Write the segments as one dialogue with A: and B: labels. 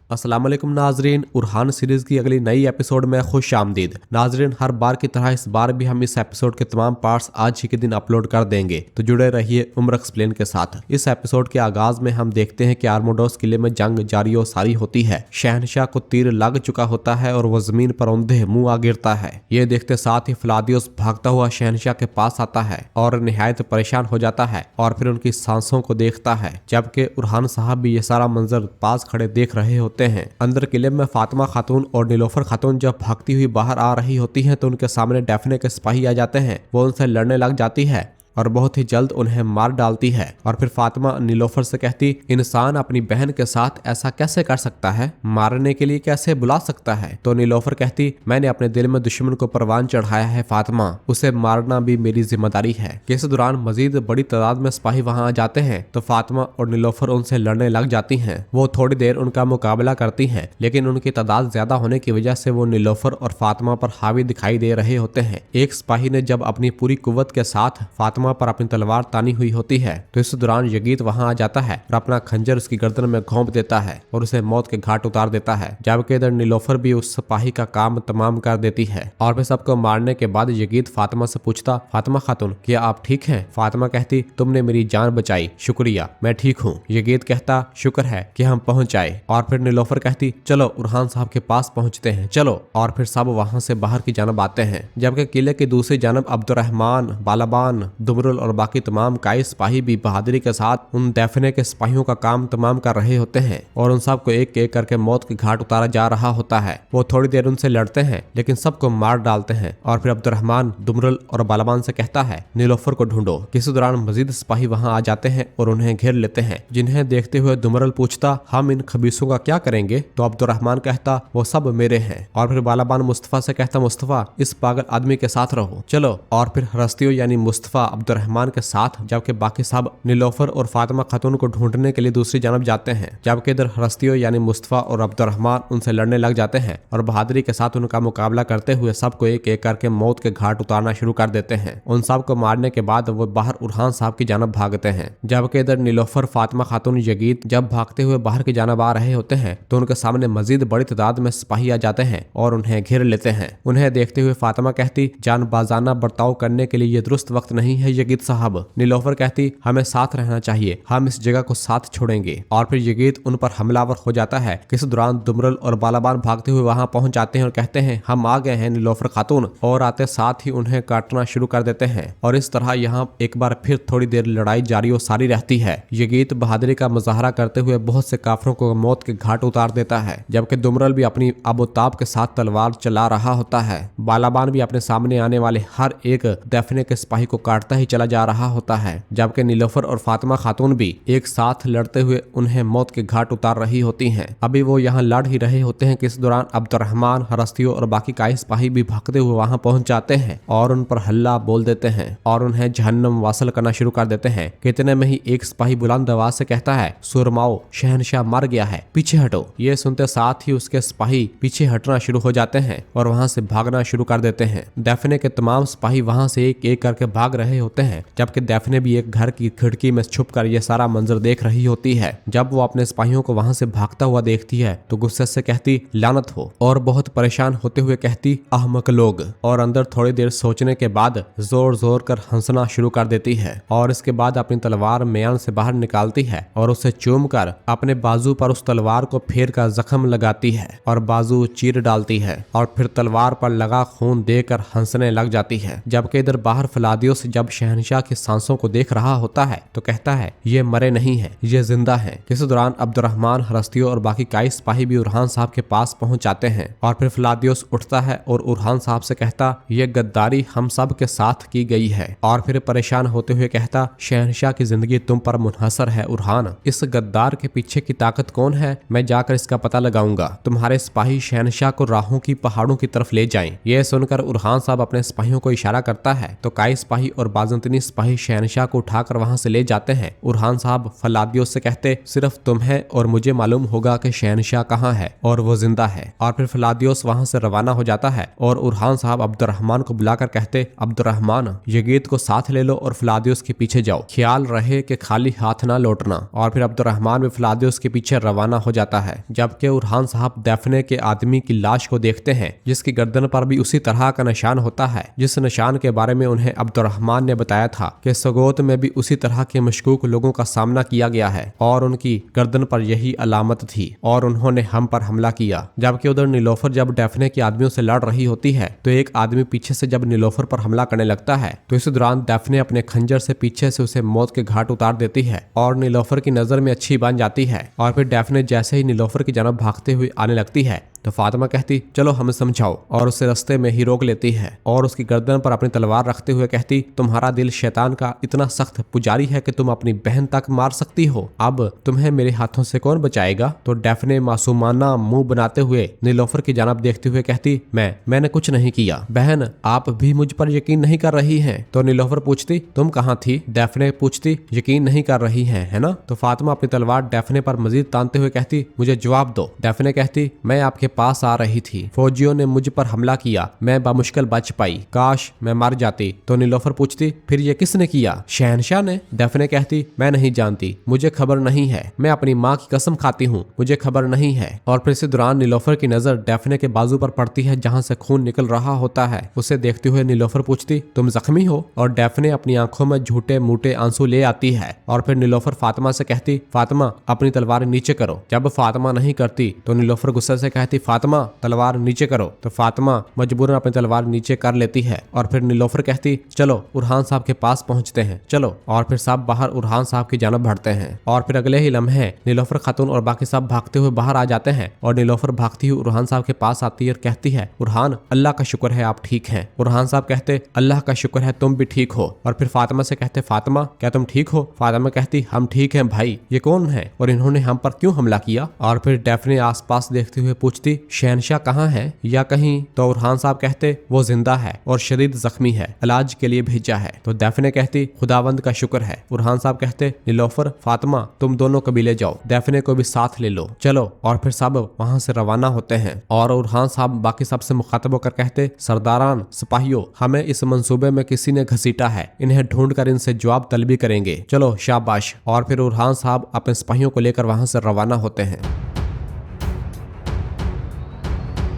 A: अस्सलाम वालेकुम नाजरीन, उरहान सीरीज की अगली नई एपिसोड में खुश आमदीद। नाजरीन, हर बार की तरह इस बार भी हम इस एपिसोड के तमाम पार्ट्स आज ही के दिन अपलोड कर देंगे, तो जुड़े रहिए उम्र एक्सप्लेन के साथ। इस एपिसोड के आगाज में हम देखते हैं कि आर्मोडोस किले में जंग जारी और सारी होती है। शहनशाह को तीर लग चुका होता है और वो जमीन पर औंधे मुंह आ गिरता है। ये देखते साथ ही फ्लादियोस भागता हुआ शहनशाह के पास आता है और निहायत परेशान हो जाता है और फिर उनकी सांसों को देखता है, जबकि उरहान साहब भी ये सारा मंजर पास खड़े देख रहे होते हैं। अंदर किले में फातिमा खातून और नीलोफर खातून जब भागती हुई बाहर आ रही होती हैं तो उनके सामने डैफने के सिपाही आ जाते हैं। वो उनसे लड़ने लग जाती है और बहुत ही जल्द उन्हें मार डालती है। और फिर फातिमा नीलोफर से कहती, इंसान अपनी बहन के साथ ऐसा कैसे कर सकता है, मारने के लिए कैसे बुला सकता है। तो नीलोफर कहती, मैंने अपने दिल में दुश्मन को परवान चढ़ाया है फातिमा, उसे मारना भी मेरी जिम्मेदारी है। इस दौरान मजीद बड़ी तादाद में सिपाही वहां आ जाते हैं तो फातिमा और नीलोफर उनसे लड़ने लग जाती हैं। वो थोड़ी देर उनका मुकाबला करती हैं, लेकिन उनकी तादाद ज्यादा होने की वजह से वो नीलोफर और फातिमा पर हावी दिखाई दे रहे होते हैं। एक सिपाही ने जब अपनी पूरी कुव्वत के साथ फातिमा पर अपनी तलवार तानी हुई होती है तो इस दौरान यगीत वहां आ जाता है और अपना खंजर उसकी गर्दन में घोंप देता है और उसे मौत के घाट उतार देता है। जबकि इधर नीलोफर भी उस सिपाही का काम तमाम कर देती है। और फिर सबको मारने के बाद यगीत फातिमा से पूछता, फातिमा खातून क्या आप ठीक हैं? फातिमा कहती, तुमने मेरी जान बचाई, शुक्रिया, मैं ठीक हूँ। यगीत कहता, शुक्र है कि हम पहुंच आए। और फिर नीलोफर कहती, चलो उरहान साहब के पास पहुंचते हैं, चलो। और फिर सब वहां से बाहर की जानब आते हैं, जबकि किले की दूसरी जानब अब्दुर्रहमान, बालाबान, दुमरुल और बाकी तमाम काई सिपाही भी बहादुरी के साथ उन डैफने के सिपाहियों का काम तमाम कर रहे होते हैं और उन सबको एक एक करके मौत के घाट उतारा जा रहा होता है। वो थोड़ी देर उनसे लड़ते हैं लेकिन सबको मार डालते हैं। और फिर अब्दुर्रहमान, दुमरुल और बालाबान से कहता है, नीलोफर को ढूंढो। किसी दौरान मजीद सिपाही वहां आ जाते हैं और उन्हें घेर लेते हैं, जिन्हें देखते हुए दुमरुल पूछता, हम इन खबीसों का क्या करेंगे? तो अब्दुर्रहमान कहता, वो सब मेरे हैं। और फिर बालाबान मुस्तफा से कहता, मुस्तफा इस पागल आदमी के साथ रहो, चलो। और फिर हरस्तियों यानी मुस्तफा अब्दुर्रहमान के साथ, जबकि बाकी सब नीलोफर और फातिमा खातून को ढूंढने के लिए दूसरी जानब जाते हैं। जबकि इधर हरस्तियों यानी मुस्तफा और अब्दुर्रहमान उनसे लड़ने लग जाते हैं और बहादुरी के साथ उनका मुकाबला करते हुए सबको एक एक करके मौत के घाट उतारना शुरू कर देते हैं। उन सब को मारने के बाद वो बाहर उरहान साहब की जानब भागते हैं। जबकि इधर नीलोफर, फातिमा खातून, यगीत जब भागते हुए बाहर की जानब आ रहे होते हैं तो उनके सामने मजीद बड़ी तादाद में सिपाही आ जाते हैं और उन्हें घेर लेते हैं। उन्हें देखते हुए फातिमा कहती, जानबाजाना बर्ताव करने के लिए ये दुरुस्त वक्त नहीं है यगीत साहब। नीलोफर कहती, हमें साथ रहना चाहिए, हम इस जगह को साथ छोड़ेंगे। और फिर यगीत उन पर हमलावर हो जाता है। इस दौरान दुमरुल और बालाबान भागते हुए वहां पहुंच जाते हैं और कहते हैं, हम आ गए हैं नीलोफर खातून, और आते साथ ही उन्हें काटना शुरू कर देते हैं। और इस तरह यहाँ एक बार फिर थोड़ी देर लड़ाई जारी और सारी रहती है। यगीत बहादुरी का मुजाहरा करते हुए बहुत से काफरों को मौत के घाट उतार देता है, जबकि दुमरुल भी अपनी आबोताब के साथ तलवार चला रहा होता है। बालाबान भी अपने सामने आने वाले हर एक दफने के सिपाही को काटता ही चला जा रहा होता है, जबकि नीलोफर और फातिमा खातून भी एक साथ लड़ते हुए उन्हें मौत के घाट उतार रही होती हैं। अभी वो यहाँ लड़ ही रहे होते हैं कि इस दौरान अब्दुर्रहमान, हरस्तियों और बाकी काई सिपाही भी भागते हुए वहां पहुंच जाते हैं और उन पर हल्ला बोल देते हैं और उन्हें जहन्नम वासल करना शुरू कर देते हैं। कितने में ही एक सिपाही बुलंद आवाज से कहता है, सुरमाओ, शहनशाह मर गया है, पीछे हटो। ये सुनते साथ ही उसके सिपाही पीछे हटना शुरू हो जाते हैं और वहां से भागना शुरू कर देते हैं। दफने के तमाम सिपाही वहां से एक एक करके भाग रहे होते हैं, जबकि दफने भी एक घर की खिड़की में छुपकर यह सारा मंजर देख रही होती है। जब वो अपने सिपाहियों को वहां से भागता हुआ देखती है तो गुस्से से कहती, लानत हो, और बहुत परेशान होते हुए कहती, अहमक लोग। और अंदर थोड़ी देर सोचने के बाद जोर जोर कर हंसना शुरू कर देती है और इसके बाद अपनी तलवार म्यान से बाहर निकालती है और उसे चूम कर अपने बाजू पर उस तलवार को फेर कर जख्म लगाती है और बाजू चीर डालती है और फिर तलवार पर लगा खून देकर हंसने लग जाती है। जबकि इधर बाहर फ्लादियोस जब शहनशाह की सांसों को देख रहा होता है तो कहता है, ये मरे नहीं है, ये जिंदा है। इस दौरान अब्दुर्रहमान, हरस्तियों और बाकी काई सिपाही भी उरहान साहब के पास पहुंच जाते हैं। और फिर फ्लादियोस उठता है और उरहान साहब से कहता, ये गद्दारी हम सब के साथ की गई है। और फिर परेशान होते हुए कहता, शहनशाह की जिंदगी तुम पर मुनहसर है उरहान, इस गद्दार के पीछे की ताकत कौन है, मैं जाकर इसका पता लगाऊंगा। तुम्हारे सिपाही शहनशाह को राहों की पहाड़ों की तरफ ले जाएं। यह सुनकर उरहान साहब अपने सिपाहियों को इशारा करता है तो काई सिपाही और बाज़ंतनी सिपाही शहनशाह को उठाकर वहां से ले जाते हैं। उरहान साहब फलादियोस से कहते, सिर्फ तुम्हें और मुझे मालूम होगा कि शहनशाह कहाँ है और वो जिंदा है। और फिर फलादियोस वहां से रवाना हो जाता है और उरहान साहब अब्दुर्रहमान को बुलाकर कहते, अब्दुर्रहमान यगीत को साथ ले लो और फलादियोस के पीछे जाओ, ख्याल रहे कि खाली हाथ ना लौटना। और फिर अब्दुर्रहमान भी फलादियोस के पीछे रवाना हो जाता है। जबकि उरहान साहब दैफने के आदमी की लाश को देखते हैं जिसकी गर्दन पर भी उसी तरह का निशान होता है जिस निशान के बारे में उन्हें अब्दुर्रहमान ने बताया था कि सगोत में भी उसी तरह के मशकूक लोगों का सामना किया गया है और उनकी गर्दन पर यही अलामत थी और उन्होंने हम पर हमला किया। जबकि उधर नीलोफर जब डैफने के आदमियों से लड़ रही होती है तो एक आदमी पीछे से जब नीलोफर पर हमला करने लगता है तो इस दौरान डैफने अपने खंजर से पीछे से उसे मौत के घाट उतार देती है और नीलोफर की नजर में अच्छी बन जाती है। और फिर डैफने जैसे ही नीलोफर की जानब भागते हुए आने लगती है तो फातिमा कहती, चलो हमें समझाओ, और उसे रास्ते में ही रोक लेती है और उसकी गर्दन पर अपनी तलवार रखते हुए कहती, तुम्हारा दिल शैतान का इतना सख्त पुजारी है कि तुम अपनी बहन तक मार सकती हो, अब तुम्हें मेरे हाथों से कौन बचाएगा। तो डैफने मासूमाना मुंह बनाते हुए नीलोफर की जानब देखते हुए कहती, मैंने कुछ नहीं किया, बहन आप भी मुझ पर यकीन नहीं कर रही हैं। तो नीलोफर पूछती, तुम कहाँ थी। डैफने पूछती, यकीन नहीं कर रही है ना। तो फातिमा अपनी तलवार डैफने पर मजीद तानते हुए कहती, मुझे जवाब दो। डैफने कहती, मैं आपके पास आ रही थी, फौजियों ने मुझ पर हमला किया, मैं बामुश्किल बच पाई, काश मैं मर जाती। तो नीलोफर पूछती, फिर ये किसने किया। शहनशाह ने। डैफने कहती, मैं नहीं जानती, मुझे खबर नहीं है, मैं अपनी माँ की कसम खाती हूँ, मुझे खबर नहीं है। और फिर इसी दौरान नीलोफर की नजर डैफने के बाजू पर पड़ती है जहाँ से खून निकल रहा होता है। उसे देखते हुए नीलोफर पूछती, तुम जख्मी हो। और डैफने अपनी आंखों में झूठे मूठे आंसू ले आती है और फिर नीलोफर फातिमा से कहती, फातिमा अपनी तलवार नीचे करो। जब फातिमा नहीं करती तो नीलोफर गुस्से से कहती, फातिमा तलवार नीचे करो। तो फातिमा मजबूरन अपनी तलवार नीचे कर लेती है और फिर नीलोफर कहती, चलो उरहान साहब के पास पहुंचते हैं, चलो। और फिर सब बाहर उरहान साहब की जानब बढ़ते हैं और फिर अगले ही लम्हे नीलोफर खातून और बाकी सब भागते हुए बाहर आ जाते हैं और नीलोफर भागती हुई उरहान साहब के पास आती है और कहती है, उरहान अल्लाह का शुक्र है आप ठीक हैं। उरहान साहब कहते, अल्लाह का शुक्र है तुम भी ठीक हो। और फिर फातिमा से कहते, फातिमा क्या तुम ठीक हो। फातिमा कहती, हम ठीक हैं भाई, ये कौन है और इन्होंने हम पर क्यों हमला किया। और फिर डैफने आसपास देखते हुए पूछती, शहनशाह कहाँ है या कहीं। तो उरहान साहब कहते, वो जिंदा है और शदीद जख्मी है, इलाज के लिए भेजा है। तो डैफने कहती, खुदावंद का शुक्र है। उरहान साहब कहते, नीलोफर फातिमा तुम दोनों कबीले जाओ, डैफने को भी साथ ले लो, चलो। और फिर सब वहां से रवाना होते हैं और उरहान साहब बाकी सबसे मुखातब होकर कहते, सरदारान सिपाहियों, हमें इस मंसूबे में किसी ने घसीटा है, इन्हें ढूंढ कर इनसे जवाब तलबी करेंगे, चलो शाबाश। और फिर उरहान साहब अपने सिपाहियों को लेकर वहां से रवाना होते हैं।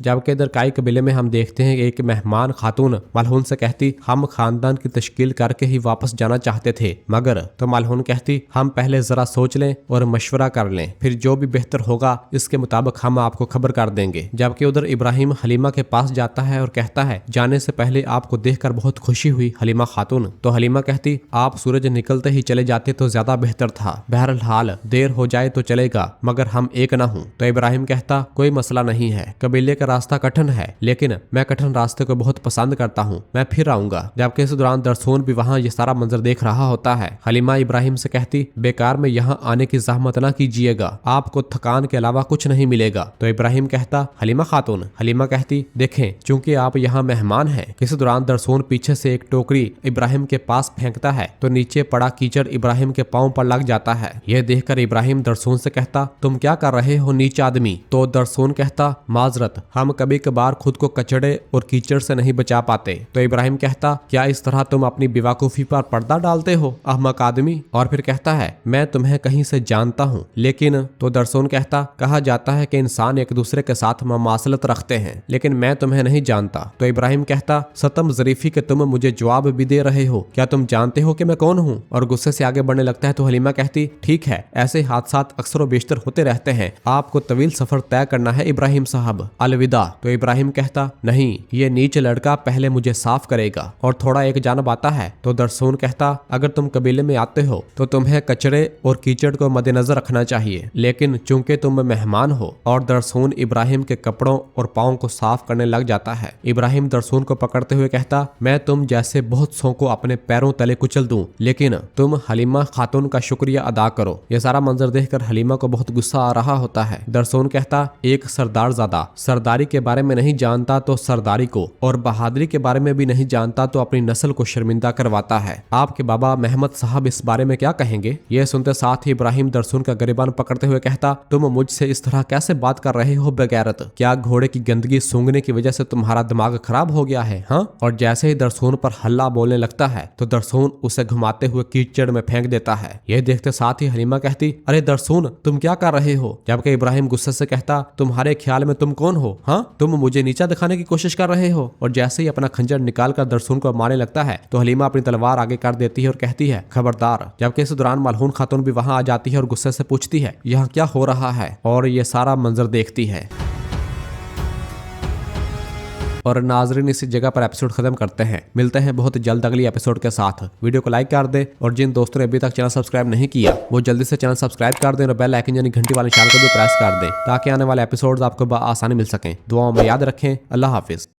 A: जबकि इधर काई कबीले में हम देखते हैं कि एक मेहमान खातून मलहून से कहती, हम खानदान की तश्कील करके ही वापस जाना चाहते थे मगर। तो मलहून कहती, हम पहले जरा सोच लें और मशवरा कर लें, फिर जो भी बेहतर होगा इसके मुताबिक हम आपको खबर कर देंगे। जबकि उधर इब्राहिम हलीमा के पास जाता है और कहता है, जाने से पहले आपको देखकर बहुत खुशी हुई हलीमा खातून। तो हलीमा कहती, आप सूरज निकलते ही चले जाते तो ज्यादा बेहतर था, बहरहाल देर हो जाए तो चलेगा मगर हम एक ना हूँ। तो इब्राहिम कहता, कोई मसला नहीं है, कबीले का रास्ता कठिन है लेकिन मैं कठिन रास्ते को बहुत पसंद करता हूँ, मैं फिर आऊंगा। जबकि इस दौरान दरसून भी वहाँ ये सारा मंजर देख रहा होता है। हलीमा इब्राहिम से कहती, बेकार में यहाँ आने की जहमत ना कीजिएगा, आपको थकान के अलावा कुछ नहीं मिलेगा। तो इब्राहिम कहता, हलीमा खातून। हलीमा कहती, देखें चूंकि आप यहाँ मेहमान हैं। इस दौरान दरसून पीछे से एक टोकरी इब्राहिम के पास फेंकता है तो नीचे पड़ा कीचड़ इब्राहिम के पाँव पर लग जाता है। यह देखकर इब्राहिम दरसून से कहता, तुम क्या कर रहे हो नीच आदमी। तो दरसून कहता, माजरत, हम कभी कभार खुद को कचड़े और कीचड़ से नहीं बचा पाते। तो इब्राहिम कहता, क्या इस तरह तुम अपनी बेवकूफी पर पर्दा डालते हो अहमक आदमी। और फिर कहता है, मैं तुम्हें कहीं से जानता हूँ लेकिन। तो दरसून कहता, कहा जाता है कि इंसान एक दूसरे के साथ ममासलत रखते हैं लेकिन मैं तुम्हें नहीं जानता। तो इब्राहिम कहता, सतम जरीफी के तुम मुझे जवाब भी दे रहे हो, क्या तुम जानते हो कि मैं कौन हूँ। और गुस्से से आगे बढ़ने लगता है। तो हलीमा कहती, ठीक है, ऐसे हादसात अक्सर व बेशतर होते रहते हैं, आपको तवील सफर तय करना है इब्राहिम साहब, अलविदा। तो इब्राहिम कहता, नहीं, ये नीच लड़का पहले मुझे साफ करेगा। और थोड़ा एक जानब आता है। तो दरसून कहता, अगर तुम कबीले में आते हो तो तुम्हें कचरे और कीचड़ को मद्देनजर रखना चाहिए, लेकिन चूंकि तुम मेहमान हो। और दरसून इब्राहिम के कपड़ों और पाँव को साफ करने लग जाता है। इब्राहिम दरसून को पकड़ते हुए कहता, मैं तुम जैसे बहुत सौ को अपने पैरों तले कुचल दूं, लेकिन तुम हलीमा खातून का शुक्रिया अदा करो। यह सारा मंजर देखकर हलीमा को बहुत गुस्सा आ रहा होता है। दरसून कहता, एक सरदार दिलदारी के बारे में नहीं जानता तो सरदारी को, और बहादुरी के बारे में भी नहीं जानता तो अपनी नस्ल को शर्मिंदा करवाता है। आपके बाबा मेहमद साहब इस बारे में क्या कहेंगे? यह सुनते साथ ही इब्राहिम दरसून का गिरेबान पकड़ते हुए कहता, तुम मुझसे इस तरह कैसे बात कर रहे हो बेगैरत? क्या घोड़े की गंदगी सूंघने की वजह से तुम्हारा दिमाग खराब हो गया है? हाँ। और जैसे ही दरसून पर हल्ला बोलने लगता है तो दरसून उसे घुमाते हुए कीचड़ में फेंक देता है। यह देखते साथ ही हलीमा कहती, अरे दरसून तुम क्या कर रहे हो? जबकि इब्राहिम गुस्से से कहता, तुम्हारे ख्याल में तुम कौन हो? हाँ, तुम मुझे नीचा दिखाने की कोशिश कर रहे हो। और जैसे ही अपना खंजर निकालकर दरसून को मारने लगता है तो हलीमा अपनी तलवार आगे कर देती है और कहती है, खबरदार। जबकि इस दौरान मलहून खातून भी वहां आ जाती है और गुस्से से पूछती है, यहाँ क्या हो रहा है? और ये सारा मंजर देखती है। और नाजरीन इसी जगह पर एपिसोड खत्म करते हैं। मिलते हैं बहुत जल्द अगली एपिसोड के साथ। वीडियो को लाइक कर दें और जिन दोस्तों ने अभी तक चैनल सब्सक्राइब नहीं किया वो जल्दी से चैनल सब्सक्राइब कर दें और बेल आइकन यानी घंटी वाले निशान को भी प्रेस कर दें ताकि आने वाले एपिसोड्स आपको आसानी मिल सकें। दुआओं में याद रखें। अल्लाह हाफिज।